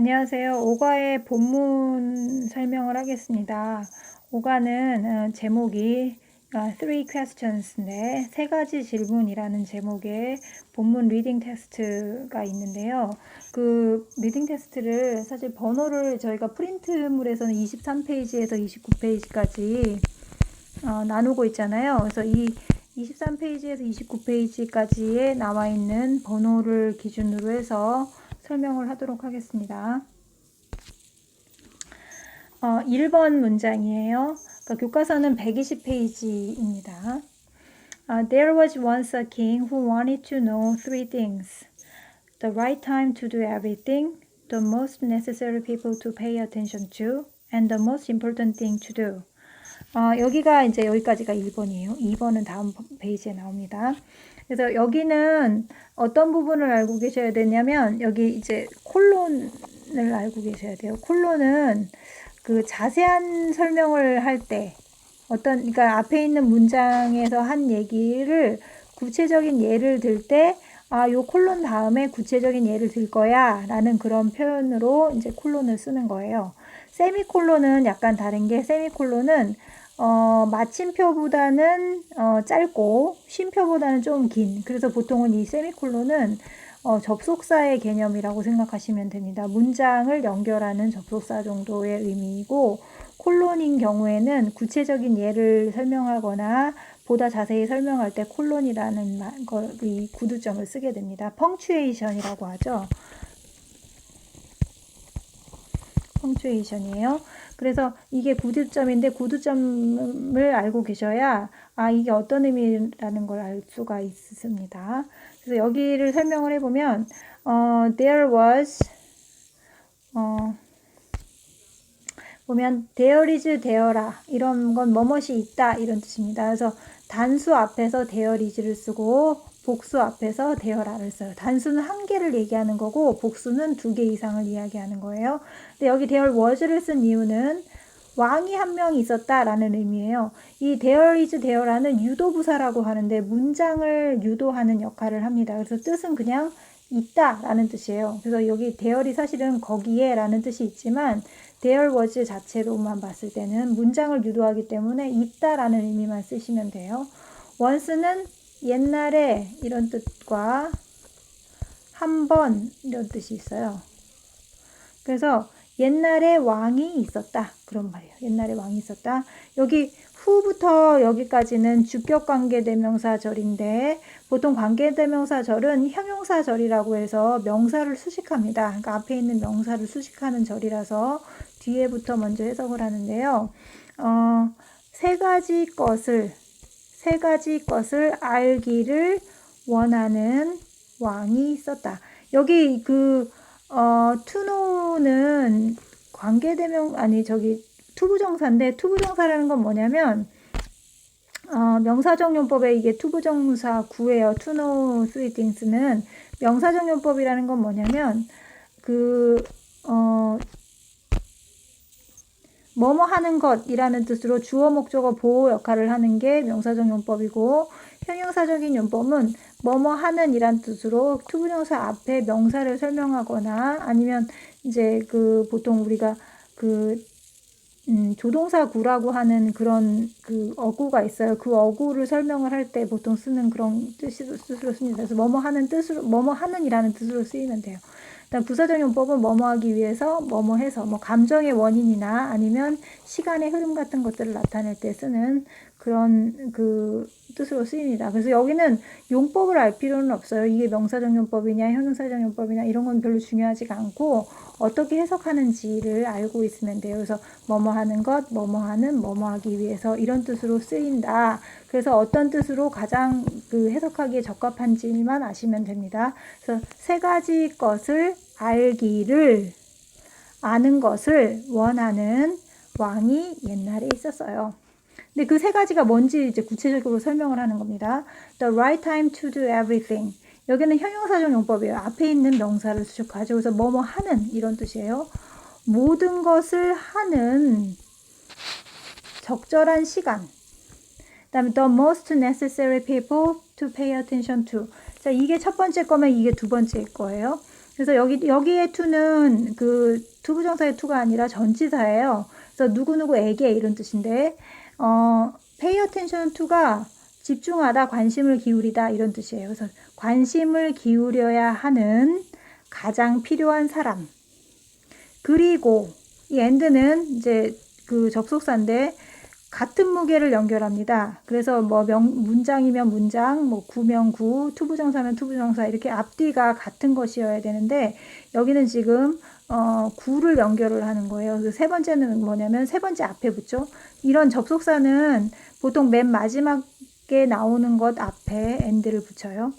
안녕하세요. 오가의 본문 설명을 하겠습니다. 오가는 제목이 Three Questions인데 세 가지 질문이라는 제목의 본문 리딩 테스트가 있는데요. 그 리딩 테스트를 사실 번호를 저희가 프린트물에서는 23페이지에서 29페이지까지 나누고 있잖아요. 그래서 이 23페이지에서 29페이지까지에 나와 있는 번호를 기준으로 해서 설명을 하도록 하겠습니다. 1번 문장이에요. 그러니까 교과서는 120페이지입니다. There was once a king who wanted to know three things. The right time to do everything, the most necessary people to pay attention to, and the most important thing to do. 여기가 이제 여기까지가 1번이에요. 2번은 다음 페이지에 나옵니다. 그래서 여기는 어떤 부분을 알고 계셔야 되냐면 여기 이제 콜론을 알고 계셔야 돼요. 콜론은 그 자세한 설명을 할 때 그러니까 앞에 있는 문장에서 한 얘기를 구체적인 예를 들 때 요 콜론 다음에 구체적인 예를 들 거야 라는 그런 표현으로 이제 콜론을 쓰는 거예요. 세미콜론은 약간 다른 게 세미콜론은 마침표보다는 짧고 쉼표보다는 좀 긴. 그래서 보통은 이 세미콜론은 접속사의 개념이라고 생각하시면 됩니다. 문장을 연결하는 접속사 정도의 의미이고 콜론인 경우에는 구체적인 예를 설명하거나 보다 자세히 설명할 때 콜론이라는 이 구두점을 쓰게 됩니다. 펑츄에이션이라고 하죠. 펑츄에이션이에요. 그래서 이게 구두점인데 구두점을 알고 계셔야 이게 어떤 의미라는 걸 알 수가 있습니다. 그래서 여기를 설명을 해보면 there was 보면 there is, there라 이런 건 뭐뭇이 있다 이런 뜻입니다. 그래서 단수 앞에서 there is를 쓰고 복수 앞에서 there라를 써요. 단수는 한 개를 얘기하는 거고 복수는 두 개 이상을 이야기하는 거예요. 근데 여기 there was를 쓴 이유는 왕이 한 명 있었다라는 의미예요. 이 there is, there라는 유도부사라고 하는데 문장을 유도하는 역할을 합니다. 그래서 뜻은 그냥 있다라는 뜻이에요. 그래서 여기 there이 사실은 거기에라는 뜻이 있지만 there was 자체로만 봤을 때는 문장을 유도하기 때문에 있다라는 의미만 쓰시면 돼요. once는 옛날에 이런 뜻과 한 번 이런 뜻이 있어요. 그래서 옛날에 왕이 있었다 그런 말이에요. 옛날에 왕이 있었다. 여기 후부터 여기까지는 주격 관계대명사절인데 보통 관계대명사절은 형용사절이라고 해서 명사를 수식합니다. 그러니까 앞에 있는 명사를 수식하는 절이라서 뒤에부터 먼저 해석을 하는데요. 세 가지 것을 알기를 원하는 왕이 있었다. 여기 to know는 투부정사인데 투부정사라는 건 뭐냐면 명사적용법에 이게 투부정사 구예요. to know three things는 명사적용법이라는 건 뭐냐면 뭐뭐 하는 것이라는 뜻으로 주어 목적어 보호 역할을 하는 게 명사적 용법이고 형용사적인 용법은 뭐뭐 하는 이란 뜻으로 투부정사 앞에 명사를 설명하거나 아니면 이제 보통 우리가 조동사 구라고 하는 그런 어구가 있어요. 그 어구를 설명을 할 때 보통 쓰는 그런 뜻으로 씁니다. 그래서 뭐뭐 하는 이라는 뜻으로 쓰이면 돼요. 일단 부사적 용법은 뭐뭐 하기 위해서 뭐뭐 해서 감정의 원인이나 아니면 시간의 흐름 같은 것들을 나타낼 때 쓰는 그런 뜻으로 쓰입니다. 그래서 여기는 용법을 알 필요는 없어요. 이게 명사적 용법이냐 형용사적 용법이냐 이런 건 별로 중요하지가 않고 어떻게 해석하는지를 알고 있으면 돼요. 그래서 뭐뭐 하는 것, 뭐뭐 하는, 뭐뭐 하기 위해서 이런 뜻으로 쓰인다. 그래서 어떤 뜻으로 가장 해석하기에 적합한지만 아시면 됩니다. 그래서 세 가지 것을 아는 것을 원하는 왕이 옛날에 있었어요. 근데 그 세 가지가 뭔지 이제 구체적으로 설명을 하는 겁니다. The right time to do everything. 여기는 형용사적 용법이에요. 앞에 있는 명사를 수식하죠. 그래서 뭐뭐 하는 이런 뜻이에요. 모든 것을 하는 적절한 시간. 그다음에 the most necessary people to pay attention to. 자, 이게 첫 번째 거면 이게 두 번째 거예요. 그래서 여기에 to는 그 투부정사의 to가 아니라 전치사예요. 그래서 누구누구에게 이런 뜻인데, pay attention to가 집중하다, 관심을 기울이다 이런 뜻이에요. 그래서 관심을 기울여야 하는 가장 필요한 사람. 그리고 이 and는 이제 그 접속사인데 같은 무게를 연결합니다. 그래서 뭐 문장이면 문장, 뭐 구면 구, 투부정사면 투부정사 이렇게 앞뒤가 같은 것이어야 되는데 여기는 지금 구를 연결을 하는 거예요. 그래서 세 번째는 뭐냐면 세 번째 앞에 붙죠. 이런 접속사는 보통 맨 마지막에 나오는 것 앞에 and를 붙여요.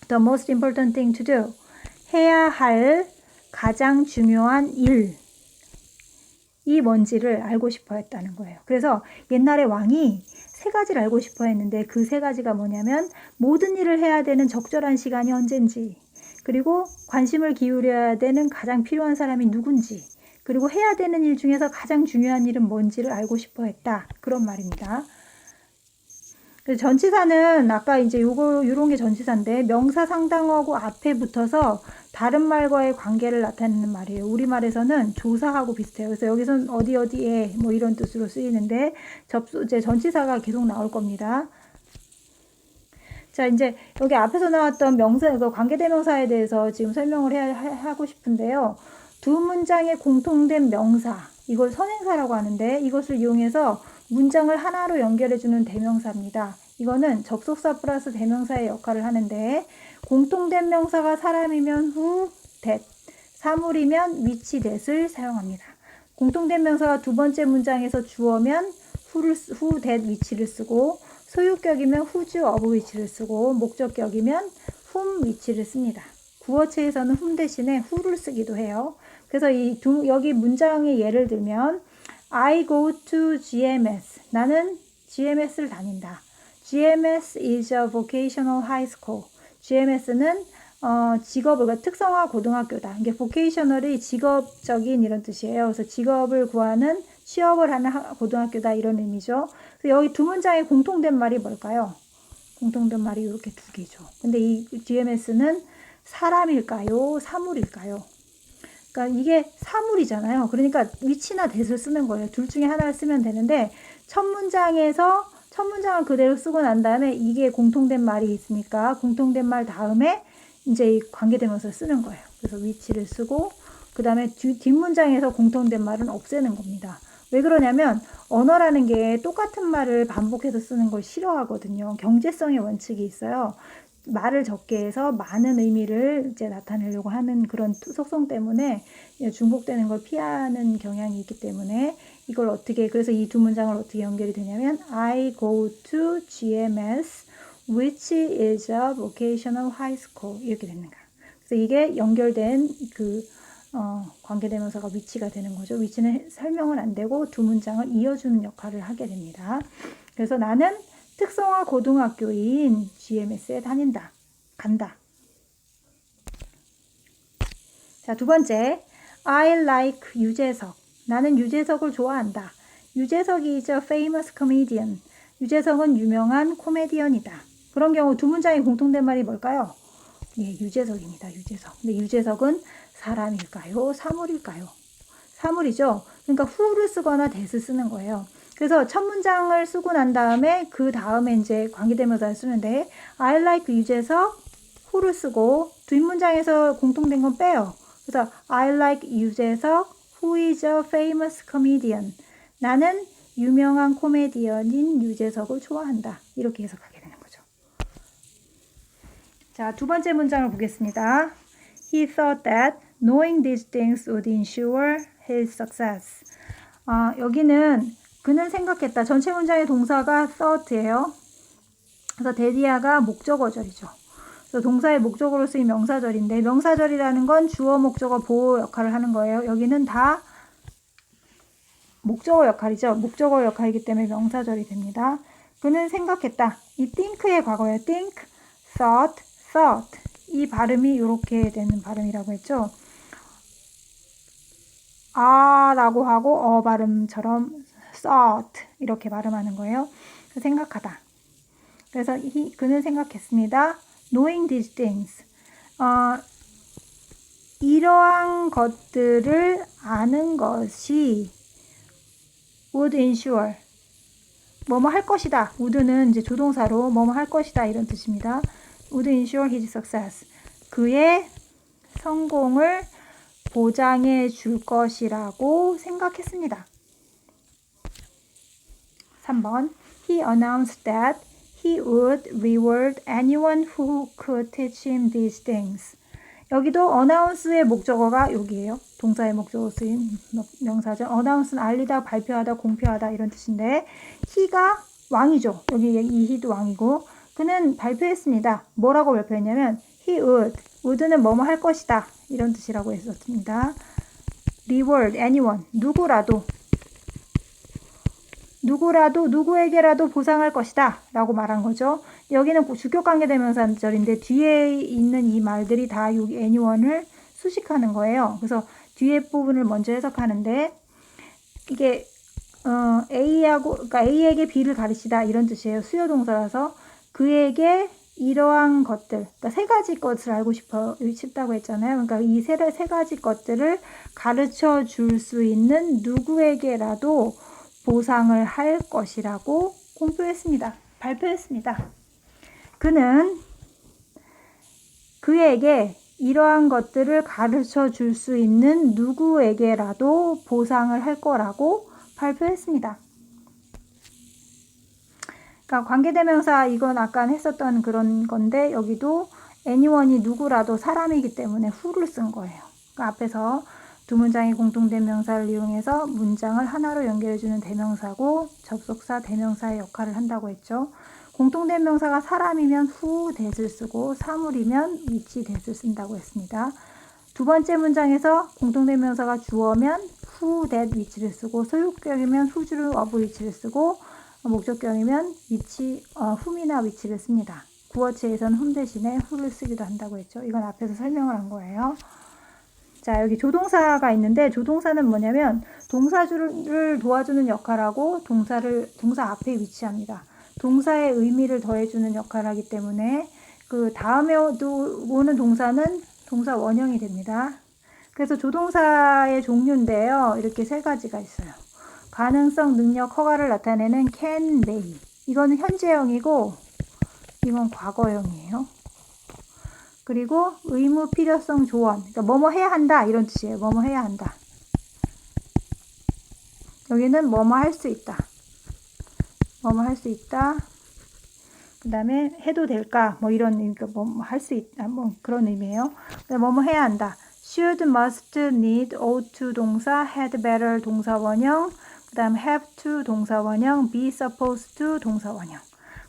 The most important thing to do. 해야 할 가장 중요한 일. 이 뭔지를 알고 싶어 했다는 거예요. 그래서 옛날에 왕이 세 가지를 알고 싶어 했는데 그 세 가지가 뭐냐면 모든 일을 해야 되는 적절한 시간이 언젠지, 그리고 관심을 기울여야 되는 가장 필요한 사람이 누군지, 그리고 해야 되는 일 중에서 가장 중요한 일은 뭔지를 알고 싶어 했다. 그런 말입니다. 그래서 전치사는 아까 이제 요런 게 전치사인데 명사 상당어하고 앞에 붙어서 다른 말과의 관계를 나타내는 말이에요. 우리말에서는 조사하고 비슷해요. 그래서 여기서는 어디에 뭐 이런 뜻으로 쓰이는데 이제 전치사가 계속 나올 겁니다. 자, 이제 여기 앞에서 나왔던 명사, 관계대명사에 대해서 지금 설명을 하고 싶은데요. 두 문장의 공통된 명사, 이걸 선행사라고 하는데 이것을 이용해서 문장을 하나로 연결해주는 대명사입니다. 이거는 접속사 플러스 대명사의 역할을 하는데 공통된 명사가 사람이면 who, that, 사물이면 which, that을 사용합니다. 공통된 명사가 두 번째 문장에서 주어면 who, that, which를 쓰고 소유격이면 whose, of which를 쓰고 목적격이면 whom, which를 씁니다. 구어체에서는 whom 대신에 who를 쓰기도 해요. 그래서 여기 문장의 예를 들면 I go to GMS. 나는 GMS를 다닌다. GMS is a vocational high school. GMS는 직업을, 그러니까 특성화 고등학교다. 이게 vocational이 직업적인 이런 뜻이에요. 그래서 직업을 구하는 취업을 하는 고등학교다 이런 의미죠. 그래서 여기 두 문장의 공통된 말이 뭘까요? 공통된 말이 이렇게 두 개죠. 근데 이 GMS는 사람일까요? 사물일까요? 그러니까 이게 사물이잖아요. 그러니까 위치나 that을 쓰는 거예요. 둘 중에 하나를 쓰면 되는데 첫 문장을 그대로 쓰고 난 다음에 이게 공통된 말이 있으니까 공통된 말 다음에 이제 이 관계대명사를 쓰는 거예요. 그래서 위치를 쓰고 그 다음에 뒷문장에서 공통된 말은 없애는 겁니다. 왜 그러냐면 언어라는 게 똑같은 말을 반복해서 쓰는 걸 싫어하거든요. 경제성의 원칙이 있어요. 말을 적게 해서 많은 의미를 이제 나타내려고 하는 그런 속성 때문에 중복되는 걸 피하는 경향이 있기 때문에 이걸 그래서 이 두 문장을 어떻게 연결이 되냐면 I go to GMS which is a vocational high school 이렇게 되는 거야. 그래서 이게 연결된 관계대명사가 위치가 되는 거죠. 위치는 설명은 안 되고 두 문장을 이어주는 역할을 하게 됩니다. 그래서 나는 특성화 고등학교인 GMS에 간다. 자, 두 번째. I like 유재석. 나는 유재석을 좋아한다. 유재석이 is a famous comedian. 유재석은 유명한 코미디언이다. 그런 경우 두 문장의 공통된 말이 뭘까요? 예, 유재석입니다. 유재석. 근데 유재석은 사람일까요? 사물일까요? 사물이죠. 그러니까 who를 쓰거나 that을 쓰는 거예요. 그래서 첫 문장을 쓰고 난 다음에 그 다음에 이제 관계대명사를 쓰는데 I like 유재석 who를 쓰고 뒷문장에서 공통된 건 빼요. 그래서 I like 유재석 who is a famous comedian. 나는 유명한 코미디언인 유재석을 좋아한다. 이렇게 해석하게 되는 거죠. 자, 두 번째 문장을 보겠습니다. He thought that knowing these things would ensure his success. 여기는 그는 생각했다. 전체 문장의 동사가 thought예요. 그래서 데디아가 목적어절이죠. 그래서 동사의 목적어로 쓰인 명사절인데 명사절이라는 건 주어, 목적어, 보호 역할을 하는 거예요. 여기는 다 목적어 역할이죠. 목적어 역할이기 때문에 명사절이 됩니다. 그는 생각했다. 이 think의 과거예요. think, thought. 이 발음이 이렇게 되는 발음이라고 했죠. 라고 하고 발음처럼 thought 이렇게 발음하는 거예요. 생각하다. 그래서 그는 생각했습니다. knowing these things. 이러한 것들을 아는 것이 would ensure 뭐뭐 할 것이다. would는 이제 조동사로 뭐뭐 할 것이다 이런 뜻입니다. would ensure his success. 그의 성공을 보장해 줄 것이라고 생각했습니다. 3번 He announced that he would reward anyone who could teach him these things. 여기도 announce의 목적어가 여기에요. 동사의 목적어 쓰인 명사죠. announce는 알리다, 발표하다, 공표하다 이런 뜻인데 he가 왕이죠. 여기 이 he도 왕이고 그는 발표했습니다. 뭐라고 발표했냐면 he would는 뭐뭐 할 것이다 이런 뜻이라고 했었습니다. reward anyone 누구라도 누구에게라도 보상할 것이다 라고 말한 거죠. 여기는 주격관계대명사절인데 뒤에 있는 이 말들이 다 여기 anyone을 수식하는 거예요. 그래서 뒤에 부분을 먼저 해석하는데 이게 그러니까 A에게 B를 가르치다 이런 뜻이에요. 수요동사라서 그에게 이러한 것들, 그러니까 세 가지 것을 알고 싶다고 했잖아요. 그러니까 이 세 가지 것들을 가르쳐 줄 수 있는 누구에게라도 보상을 할 것이라고 발표했습니다. 그는 그에게 이러한 것들을 가르쳐 줄 수 있는 누구에게라도 보상을 할 거라고 발표했습니다. 그러니까 관계대명사 이건 아까 했었던 그런 건데 여기도 anyone이 누구라도 사람이기 때문에 who를 쓴 거예요. 그러니까 앞에서 두 문장의 공통된 명사를 이용해서 문장을 하나로 연결해주는 대명사고 접속사, 대명사의 역할을 한다고 했죠. 공통된 명사가 사람이면 who that을 쓰고 사물이면 which that을 쓴다고 했습니다. 두 번째 문장에서 공통된 명사가 주어면 who, that, which를 쓰고 소유격이면 whose, of, which를 쓰고 목적격이면 whom이나 which를 씁니다. 구어체에서는 whom 대신에 who를 쓰기도 한다고 했죠. 이건 앞에서 설명을 한 거예요. 자, 여기 조동사가 있는데 조동사는 뭐냐면 동사주를 도와주는 역할하고 동사 앞에 위치합니다. 동사의 의미를 더해주는 역할을 하기 때문에 그 다음에 오는 동사는 동사 원형이 됩니다. 그래서 조동사의 종류인데요. 이렇게 세 가지가 있어요. 가능성, 능력, 허가를 나타내는 can, may. 이거는 현재형이고 이건 과거형이에요. 그리고 의무, 필요성, 조언. 그러니까 뭐뭐 해야 한다 이런 뜻이에요. 뭐뭐 해야 한다. 여기는 뭐뭐 할 수 있다. 뭐뭐 할 수 있다. 그 다음에 해도 될까? 뭐 이런, 그러니까 뭐 할 수 있다. 뭐 그런 의미예요. 뭐뭐 해야 한다. should, must, need, ought to 동사, had better 동사 원형. 그 다음 have to 동사 원형, be supposed to 동사 원형.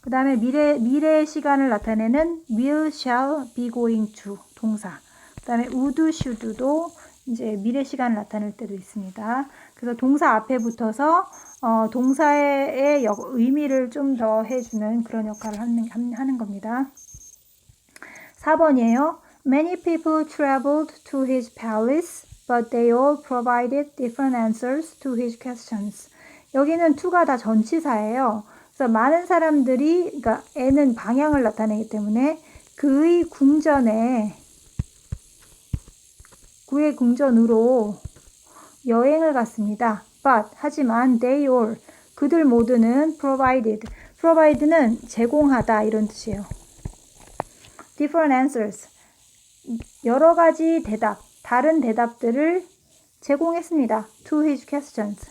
그 다음에 미래의 시간을 나타내는 will, shall, be going to 동사. 그 다음에 would, should도 이제 미래 시간을 나타낼 때도 있습니다. 그래서 동사 앞에 붙어서 동사의 의미를 좀 더 해주는 그런 역할을 하는 겁니다. 4번이에요. Many people traveled to his palace, but they all provided different answers to his questions. 여기는 to가 다 전치사예요. 그래서 많은 사람들이, 그러니까 N은 방향을 나타내기 때문에 그의 궁전으로 여행을 갔습니다. But, 하지만 they all, 그들 모두는 provide는 제공하다 이런 뜻이에요. different answers, 여러 가지 다른 대답들을 제공했습니다. to his questions,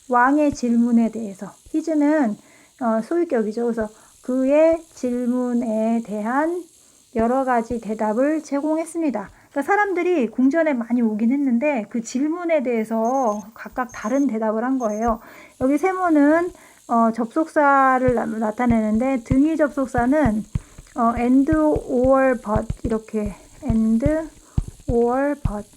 왕의 질문에 대해서. his는 소유격이죠. 그래서 그의 질문에 대한 여러 가지 대답을 제공했습니다. 그러니까 사람들이 궁전에 많이 오긴 했는데 그 질문에 대해서 각각 다른 대답을 한 거예요. 여기 세모는 접속사를 나타내는데 등위 접속사는 and or but 이렇게 and or but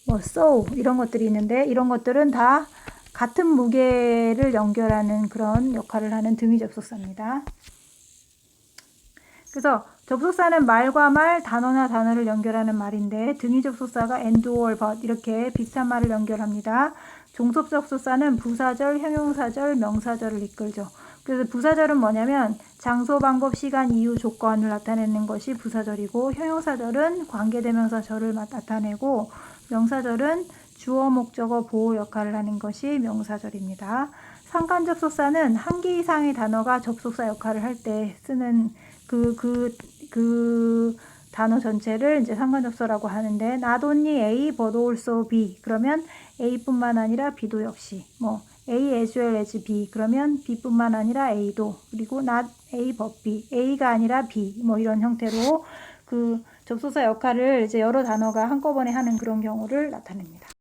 뭐 so 이런 것들이 있는데 이런 것들은 다 같은 무게를 연결하는 그런 역할을 하는 등위 접속사입니다. 그래서 접속사는 말과 말, 단어나 단어를 연결하는 말인데 등위 접속사가 and or but 이렇게 비슷한 말을 연결합니다. 종속 접속사는 부사절, 형용사절, 명사절을 이끌죠. 그래서 부사절은 뭐냐면 장소, 방법, 시간, 이유, 조건을 나타내는 것이 부사절이고, 형용사절은 관계대명사절을 나타내고, 명사절은 주어, 목적어, 보호 역할을 하는 것이 명사절입니다. 상관접속사는 한 개 이상의 단어가 접속사 역할을 할 때 쓰는 그 단어 전체를 이제 상관접속사라고 하는데, not only A but also B 그러면 A뿐만 아니라 B도 역시, 뭐 A as well as B 그러면 B뿐만 아니라 A도, 그리고 not A but B, A가 아니라 B, 뭐 이런 형태로 그 접속사 역할을 이제 여러 단어가 한꺼번에 하는 그런 경우를 나타냅니다.